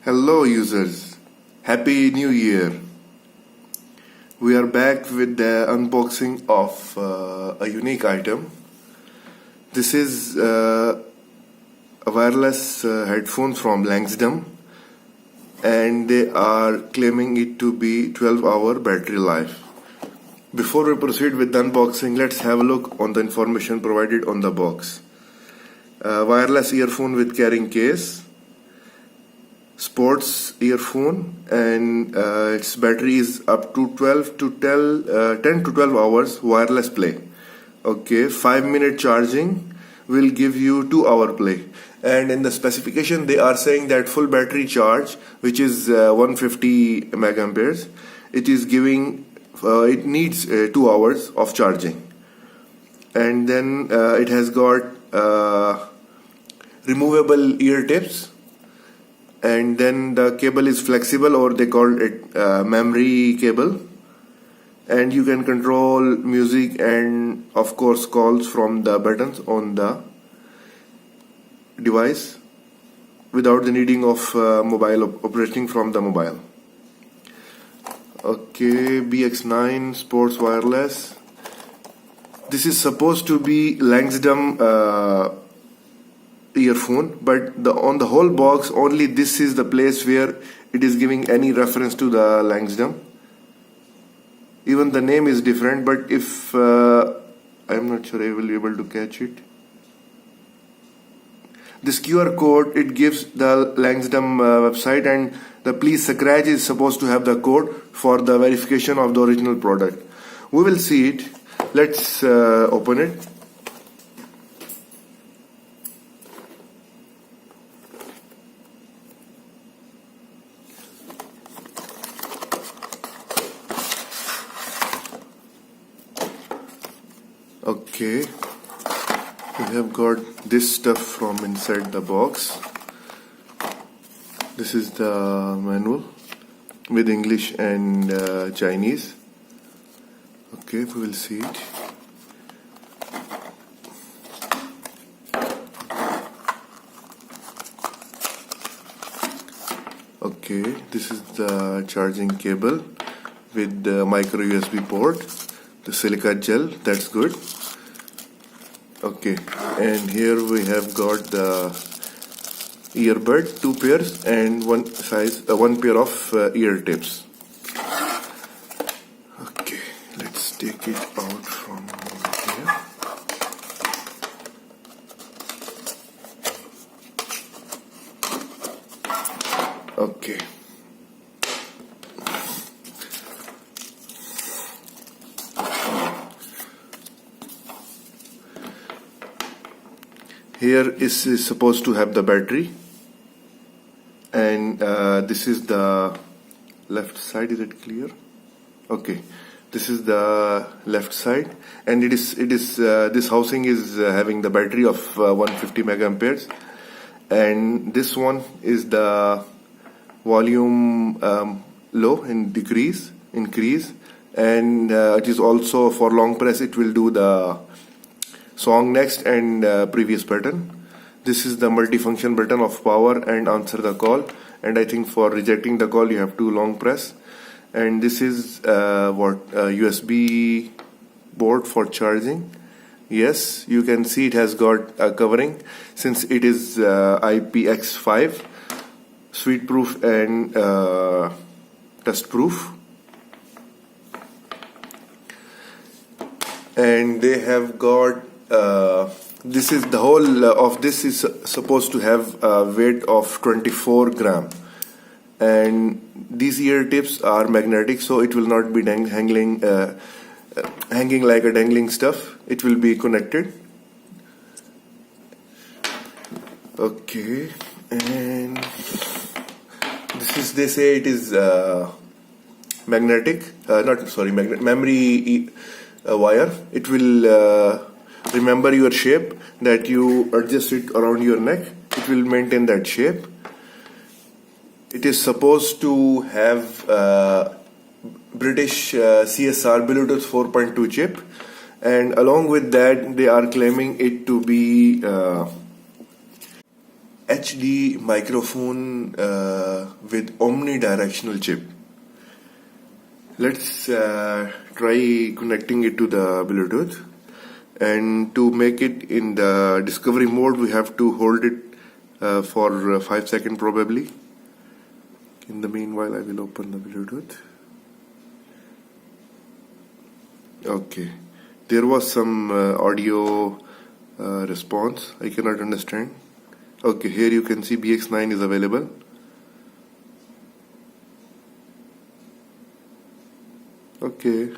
Hello users, Happy New Year. We are back with the unboxing of a unique item. This is a wireless headphone from Langsdom, and they are claiming it to be 12-hour battery life. Before we proceed with the unboxing, let's have a look on the information provided on the box. Wireless earphone with carrying case, sports earphone, and its battery is up to 10 to 12 hours wireless play. Okay, 5-minute charging will give you 2-hour play. And in the specification they are saying that full battery charge, which is 150 megaamperes, it is giving it needs 2 hours of charging. And then it has got removable ear tips, and then the cable is flexible, or they call it memory cable, and you can control music and of course calls from the buttons on the device without the needing of mobile operating from the mobile. Okay, B-X9 sports wireless. This is supposed to be Langsdom earphone, but on the whole box only this is the place where it is giving any reference to the Langsdom. Even the name is different, but if I'm not sure I will be able to catch it. This QR code, it gives the Langsdom website, and the please scratch is supposed to have the code for the verification of the original product. We will see it. Let's open it. Okay, we have got this stuff from inside the box. This is the manual with English and Chinese. Okay, we will see it. Okay, this is the charging cable with the micro USB port, the silica gel, that's good. Okay, and here we have got the earbud, 2 pairs, and one pair of ear tips. Okay, let's take it out from here. Okay. Here is supposed to have the battery, and this is the left side. Is it clear? Okay, this is the left side, and it is this housing is having the battery of 150 megaamperes, and this one is the volume low and increase, and it is also for long press. It will do the song next and previous button. This is the multifunction button of power and answer the call, and I think for rejecting the call you have to long press. And this is USB board for charging. Yes, you can see it has got a covering, since it is IPX5, sweet proof and dust proof. And they have got this is the whole of this is supposed to have a weight of 24 gram, and these ear tips are magnetic, so it will not be hanging like a dangling stuff. It will be connected. Okay, and this is, they say it is magnetic, memory wire. It will remember your shape, that you adjust it around your neck. It will maintain that shape. It is supposed to have British CSR Bluetooth 4.2 chip, and along with that they are claiming it to be HD microphone with Omni directional chip. Let's try connecting it to the Bluetooth, and to make it in the discovery mode we have to hold it for 5 seconds probably. In the meanwhile I will open the Bluetooth. Okay, there was some audio response I cannot understand. Okay, here you can see B-X9 is available. Okay,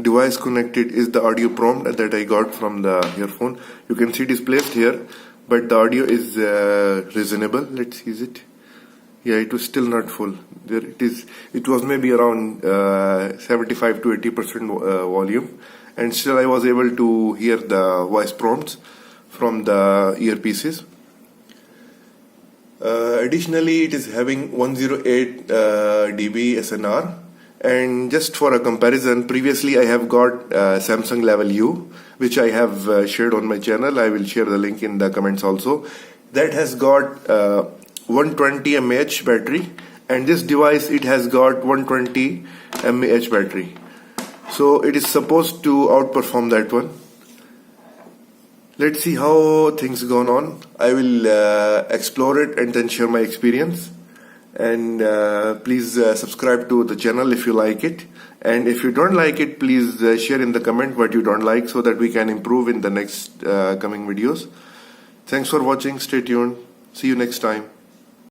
device connected is the audio prompt that I got from the earphone. You can see it is placed here, but the audio is reasonable. Let's use it. Yeah, it was still not full. There it is. It was maybe around 75 to 80% volume, and still I was able to hear the voice prompts from the earpieces. Additionally, it is having 108 dB SNR. And just for a comparison, previously I have got Samsung Level U, which I have shared on my channel. I will share the link in the comments also. That has got 120 mAh battery, and this device it has got 120 mAh battery. So it is supposed to outperform that one. Let's see how things gone on. I will explore it and then share my experience. And please subscribe to the channel if you like it, and if you don't like it, please share in the comment what you don't like, so that we can improve in the next coming videos. Thanks for watching. Stay tuned. See you next time.